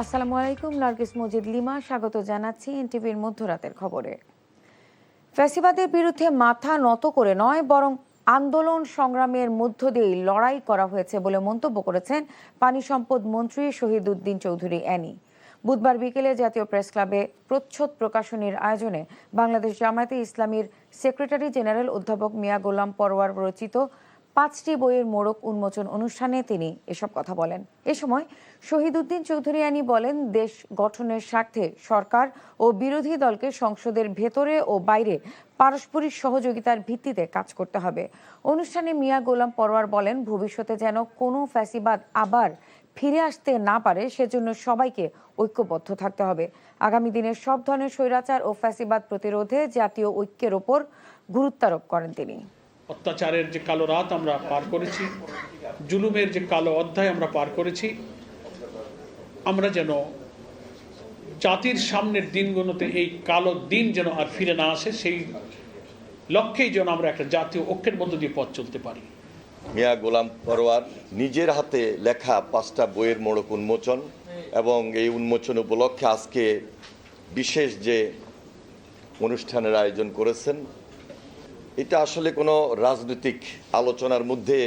আসসালামু আলাইকুম, নার্গিস মজিদ লিমা স্বাগত জানাচ্ছি এনটিভির মধ্যরাতের খবরে। ফ্যাসিবাদের বিরুদ্ধে মাথা নত করে নয়, বরং আন্দোলন সংগ্রামের মধ্য দিয়েই লড়াই করা হয়েছে বলে মন্তব্য করেছেন পানি সম্পদ মন্ত্রী শহীদউদ্দিন চৌধুরী অ্যানি। বুধবার বিকেলে জাতীয় প্রেস ক্লাবে প্রচ্ছদ প্রকাশনীর আয়োজনে বাংলাদেশ জামায়াতে ইসলামীর সেক্রেটারি জেনারেল অধ্যাপক মিয়া গোলাম পরোয়ার রচিত 5টি বইয়ের মোড়ক উন্মোচন অনুষ্ঠানে তিনি এসব কথা বলেন। এ সময় শহীদউদ্দিন চৌধুরী অ্যানি বলেন, দেশ গঠনের স্বার্থে সরকার ও বিরোধী দলকে সংসদের ভেতরে ও বাইরে পারস্পরিক সহযোগিতার ভিত্তিতে কাজ করতে হবে। অনুষ্ঠানে মিয়া গোলাম পরোয়ার বলেন, ভবিষ্যতে যেন কোনো ফ্যাসিবাদ আবার ফিরে আসতে না পারে সেজন্য সবাইকে ঐক্যবদ্ধ থাকতে হবে। আগামী দিনের সব ধরনের স্বৈরাচার ও ফ্যাসিবাদ প্রতিরোধে জাতীয় ঐক্যের ওপর গুরুত্বারোপ করেন তিনি। অত্যাচারের যে কালো রাত আমরা পার করেছি, জুলুমের যে কালো অধ্যায় আমরা পার করেছি, আমরা যেন জাতির সামনের দিনগুলোতে এই কালো দিন যেন আর ফিরে না আসে, সেই লক্ষ্যেই যেন আমরা একটা জাতীয় ঐক্যের মধ্য দিয়ে পথ চলতে পারি। মিয়া গোলাম পরোয়ার নিজের হাতে লেখা 5টা বইয়ের মোড়ক উন্মোচন এবং এই উন্মোচন উপলক্ষে আজকে বিশেষ যে অনুষ্ঠানের আয়োজন করেছেন, এটা আসলে কোনো রাজনৈতিক আলোচনার মধ্যে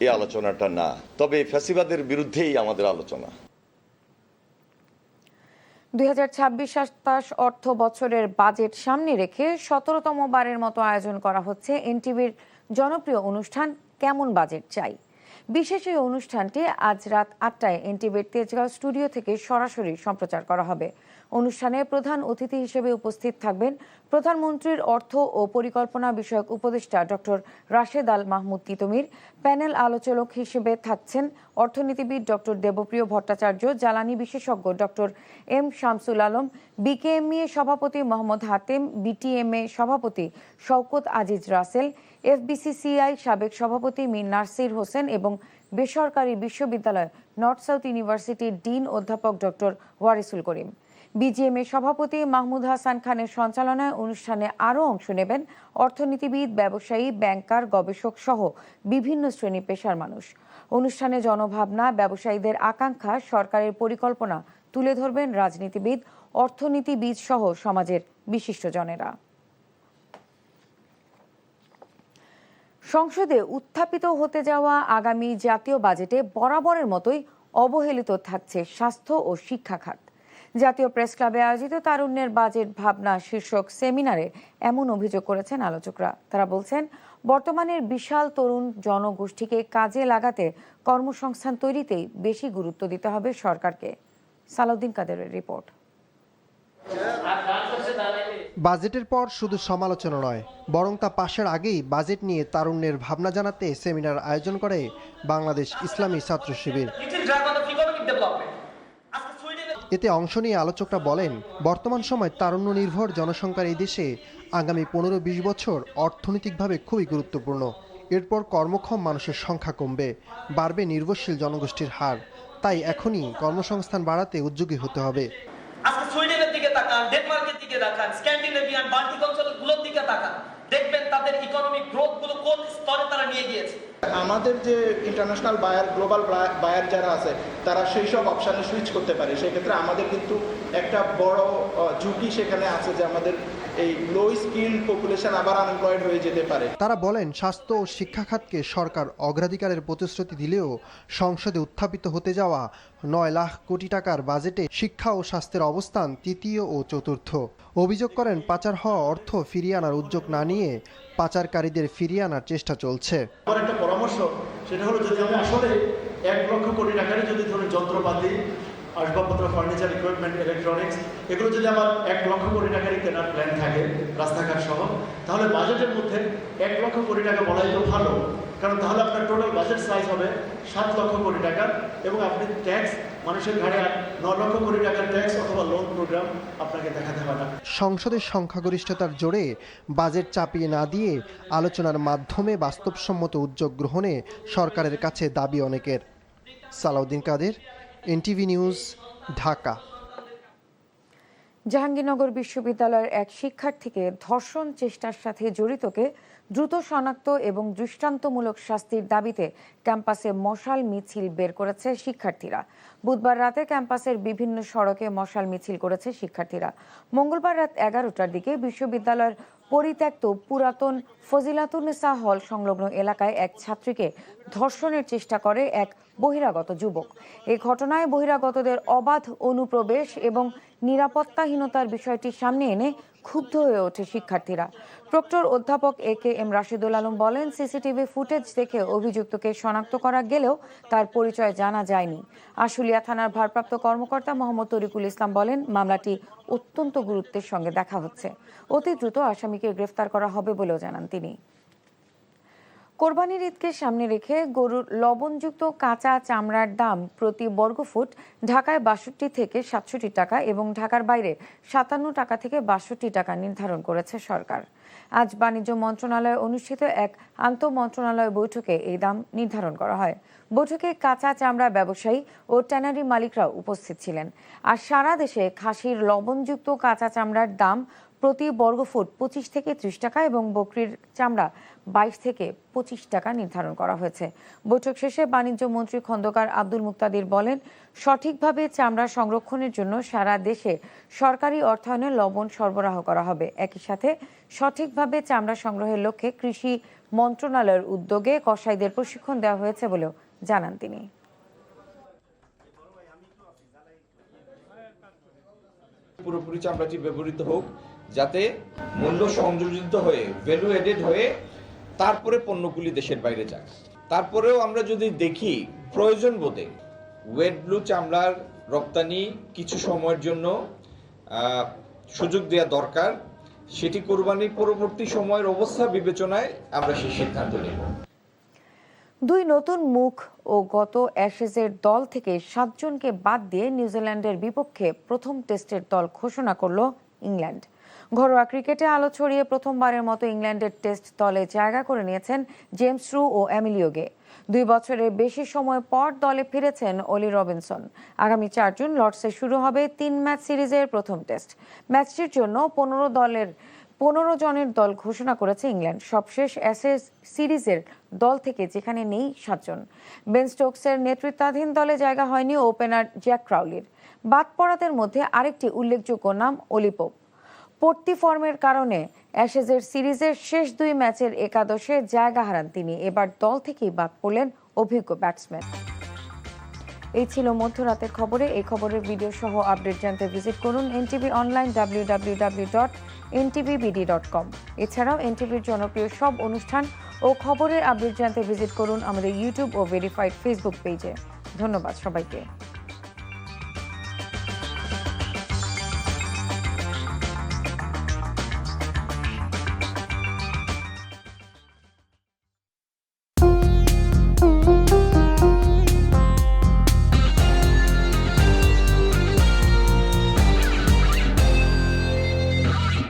এই আলোচনাটা না, তবে ফ্যাসিবাদের বিরুদ্ধেই আমাদের আলোচনা। 2026-27 অর্থ বছরের বাজেট সামনে রেখে 17তম বারের মতো আয়োজন করা হচ্ছে এনটিভির জনপ্রিয় অনুষ্ঠান কেমন বাজেট চাই। বিশেষ এই অনুষ্ঠানটি আজ রাত 8টায় এনটিভির তেজগাঁও স্টুডিও থেকে সরাসরি সম্প্রচার করা হবে। অনুষ্ঠানে প্রধান অতিথি হিসেবে উপস্থিত থাকবেন প্রধানমন্ত্রীর অর্থ ও পরিকল্পনা বিষয়ক উপদেষ্টা ডক্টর রাশেদ আল মাহমুদ তিতুমির। প্যানেল আলোচক হিসেবে থাকছেন অর্থনীতিবিদ ডক্টর দেবপ্রিয় ভট্টাচার্য, জ্বালানি বিশেষজ্ঞ doctor M Shamsul Alam, BKMEA সভাপতি মোহাম্মদ হাতেম, বিটিএমএ সভাপতি শওকত আজিজ রাসেল, এফবিসিসিআই সাবেক সভাপতি মীর নাসির হোসেন এবং বেসরকারি বিশ্ববিদ্যালয় নর্থ সাউথ ইউনিভার্সিটির ডিন অধ্যাপক ডক্টর ওয়ারিসুল করিম। বিজিএমএ সভাপতি মাহমুদ হাসান খানের সঞ্চালনায় অনুষ্ঠানে আরও অংশ নেবেন অর্থনীতিবিদ, ব্যবসায়ী, ব্যাংকার, গবেষক সহ বিভিন্ন শ্রেণী পেশার মানুষ। অনুষ্ঠানে জনভাবনা, ব্যবসায়ীদের আকাঙ্ক্ষা, সরকারের পরিকল্পনা তুলে ধরবেন রাজনীতিবিদ, অর্থনীতিবিদ সহ সমাজের বিশিষ্টজনেরা। সংসদে উত্থাপিত হতে যাওয়া আগামী জাতীয় বাজেটে বরাবরের মতোই অবহেলিত থাকছে স্বাস্থ্য ও শিক্ষা খাত। জাতীয় প্রেস ক্লাবে আয়োজিত তারুণ্যের বাজেট ভাবনা শীর্ষক সেমিনারে এমন অভিযোগ করেছেন আলোচকরা। তারা বলছেন, বর্তমানের বিশাল তরুণ জনগোষ্ঠীকে কাজে লাগাতে কর্মসংস্থান তৈরিতেই বেশি গুরুত্ব দিতে হবে সরকারকে। সালাউদ্দিন কাদেরের রিপোর্ট। বাজেটের পর শুধু সমালোচনা নয়, বরং তা পাশের আগেই বাজেট নিয়ে তারুণ্যের ভাবনা জানাতে সেমিনার আয়োজন করে বাংলাদেশ ইসলামী ছাত্র শিবির। এতে অংশ নিয়ে আলোচকরা বলেন, বর্তমান সময় তারুণ্য নির্ভর জনসংখ্যার এই দেশে আগামী 15-20 বছর অর্থনৈতিকভাবে খুবই গুরুত্বপূর্ণ। এরপর কর্মক্ষম মানুষের সংখ্যা কমবে, বাড়বে নির্ভরশীল জনগোষ্ঠীর হার। তাই এখনই কর্মসংস্থান বাড়াতে উদ্যোগী হতে হবে। আজকে সুইডেনের দিকে তাকান, ডেনমার্কের দিকে তাকান, স্ক্যান্ডিনেভিয়ান বাল্টিক অঞ্চলগুলোর দিকে তাকান, দেখবেন তাদের ইকোনমিক গ্রোথ গুলো কোন স্তরে তারা নিয়ে গিয়েছে। আমাদের যে ইন্টারন্যাশনাল বায়ার, গ্লোবাল বায়ার যারা আছে, তারা সেই সব অপশানে সুইচ করতে পারে। সেক্ষেত্রে আমাদের কিন্তু একটা বড় ঝুঁকি সেখানে আছে যে আমাদের এই লো স্কিল পপুলেশন আবার আনএমপ্লয়েড হয়ে যেতে পারে। তারা বলেন, স্বাস্থ্য ও শিক্ষা খাতকে সরকার অগ্রাধিকারের প্রতিশ্রুতি দিলেও সংসদে উত্থাপিত হতে যাওয়া 9 লাখ কোটি টাকার বাজেটে শিক্ষা ও স্বাস্থ্যের অবস্থান তৃতীয় ও চতুর্থ। অভিযোগ করেন, পাচার হওয়া অর্থ ফিরিয়ে আনার উদ্যোগ না নিয়ে পাচারকারীদের ফিরিয়ে আনার চেষ্টা চলছে। আমার একটা পরামর্শ, সেটা হলো যদি আমি আসলে 1 লক্ষ কোটি টাকার যদি ধরুন যন্ত্রপাতি, আসবাবপত্র, ফার্নিচার, ইকুইপমেন্ট, ইলেকট্রনিক্স, এগুলো যদি আমার 1 লক্ষ কোটি টাকারই কেনার প্ল্যান থাকে রাস্তাঘাট সহ, তাহলে বাজেটের মধ্যে 1 লক্ষ কোটি টাকা বলাই তো ভালো, কারণ তাহলে আপনার টোটাল বাজেট সাইজ হবে 7 লক্ষ কোটি টাকা এবং আপনি ট্যাক্স মানুষের ঘাড়ে 9 লক্ষ কোটি টাকার ট্যাক্স অথবা লোন প্রোগ্রাম আপনাকে দেখাতে হবে না। সংসদের সংখ্যাগরিষ্ঠতার জোরে বাজেট চাপিয়ে না দিয়ে আলোচনার মাধ্যমে বাস্তবসম্মত উদ্যোগ গ্রহণে সরকারের কাছে দাবি অনেকের। সালাউদ্দিন কাদের, এনটিভি নিউজ, ঢাকা। জাহাঙ্গীরনগর বিশ্ববিদ্যালয়ের এক শিক্ষার্থীকে ধর্ষণ চেষ্টার সাথে জড়িতকে দ্রুত শনাক্ত এবং দৃষ্টান্তমূলক শাস্তির দাবিতে ক্যাম্পাসে মশাল মিছিল বের করেছে শিক্ষার্থীরা। বুধবার রাতে ক্যাম্পাসের বিভিন্ন সড়কে মশাল মিছিল করেছে শিক্ষার্থীরা। মঙ্গলবার রাত 11টার দিকে বিশ্ববিদ্যালয়ের পরিত্যক্ত পুরাতন ফজিলাতুন্নেসা হল সংলগ্ন এলাকায় এক ছাত্রীকে ধর্ষণের চেষ্টা করে এক বহিরাগত যুবক। এই ঘটনায় বহিরাগতদের অবাধ অনুপ্রবেশ এবং নিরাপত্তাহীনতার বিষয়টি সামনে এনে ক্ষুব্ধ হয়ে ওঠে শিক্ষার্থীরা। প্রক্টর অধ্যাপক এ.কে.এম. রাশিদুল আলম বলেন, সিসিটিভি ফুটেজ দেখে অভিযুক্তকে শনাক্ত করা গেলেও তার পরিচয় জানা যায়নি। আশুলিয়া থানার ভারপ্রাপ্ত কর্মকর্তা মোহাম্মদ তরিকুল ইসলাম বলেন, মামলাটি অত্যন্ত গুরুত্বের সঙ্গে দেখা হচ্ছে। অতি দ্রুত আসামিকে গ্রেফতার করা হবে বলেও জানান তিনি। কোরবানির ঈদকে সামনে রেখে গরুর লবণযুক্ত কাঁচা চামড়ার দাম প্রতি বর্গফুট ঢাকায় ৬২ থেকে ৬৭ টাকা এবং ঢাকার বাইরে ৫৭ টাকা থেকে ৬২ টাকা নির্ধারণ করেছে সরকার। আজ বাণিজ্য মন্ত্রণালয়ে অনুষ্ঠিত এক আন্তঃমন্ত্রণালয় বৈঠকে এই দাম নির্ধারণ করা হয়। বৈঠকে কাঁচা চামড়া ব্যবসায়ী ও ট্যানারি মালিকরাও উপস্থিত ছিলেন। আর সারা দেশে খাসির লবণযুক্ত কাঁচা চামড়ার দাম প্রতি বর্গফুট ২৫ থেকে ৩০ টাকা এবং বকরির চামড়া ২২ থেকে ২৫ টাকা নির্ধারণ করা হয়েছে। বৈঠক শেষে বাণিজ্য মন্ত্রী খন্দকার আব্দুল মুক্তাদির বলেন, সঠিকভাবে চামড়া সংরক্ষণের জন্য সারা দেশে সরকারি অর্থায়নে লবণ সরবরাহ করা হবে। একই সাথে সঠিকভাবে চামড়া সংগ্রহের লক্ষ্যে কৃষি মন্ত্রণালয়ের উদ্যোগে কসাইদের প্রশিক্ষণ দেওয়া হয়েছে বলেও জানান তিনি। পুরোপুরি চামড়াটি ব্যবহৃত হোক, যাতে মূল্য সংযোজিত হয়ে ভ্যালু এডেড হয়ে তারপরে পণ্যগুলি দেশের বাইরে যায়। তারপরেও আমরা যদি দেখি প্রয়োজন বোধে ওয়েট ব্লু চামড়ার রপ্তানি কিছু সময়ের জন্য সুযোগ দেওয়া দরকার, সেটি কোরবানির পরবর্তী সময়ের অবস্থা বিবেচনায় আমরা সেই সিদ্ধান্ত নেব। দুই নতুন মুখ ও গত অ্যাশেজের দল থেকে 7 জনকে বাদ দিয়ে নিউজিল্যান্ডের বিপক্ষে প্রথম টেস্টের দল ঘোষণা করল ইংল্যান্ড। ঘরোয়া ক্রিকেটে আলো ছড়িয়ে প্রথমবারের মতো ইংল্যান্ডের টেস্ট দলে জায়গা করে নিয়েছেন জেমস রু ও এমিলিও গে। 2 বছরের বেশি সময় পর দলে ফিরেছেন অলি রবিনসন। আগামী 4 জুন লর্ডসে শুরু হবে 3 ম্যাচ সিরিজের প্রথম টেস্ট। ম্যাচটির জন্য 15 জনের দল ঘোষণা করেছে ইংল্যান্ড। সবশেষ অ্যাশেজ সিরিজের দল থেকে যেখানে নেই 7 জন। বেন স্টোকসের নেতৃত্বাধীন দলে জায়গা হয়নি ওপেনার জ্যাক ক্রাউলির। বাদ পড়াদের মধ্যে আরেকটি উল্লেখযোগ্য নাম অলি পোপ। পড়তি ফর্মের কারণে অ্যাশেজের সিরিজের শেষ 2 ম্যাচের একাদশে জায়গা হারান তিনি। এবার দল থেকেই বাদ পড়লেন অভিজ্ঞ ব্যাটসম্যান। এই ছিল মধ্যরাতের খবরে। এই খবরের ভিডিও সহ আপডেট জানতে ভিজিট করুন এনটিভি অনলাইন www.ntvbd.com। এছাড়াও এনটিভির জনপ্রিয় সব অনুষ্ঠান ও খবরের আপডেট জানতে ভিজিট করুন আমাদের ইউটিউব ও ভেরিফাইড ফেসবুক পেজে। ধন্যবাদ সবাইকে।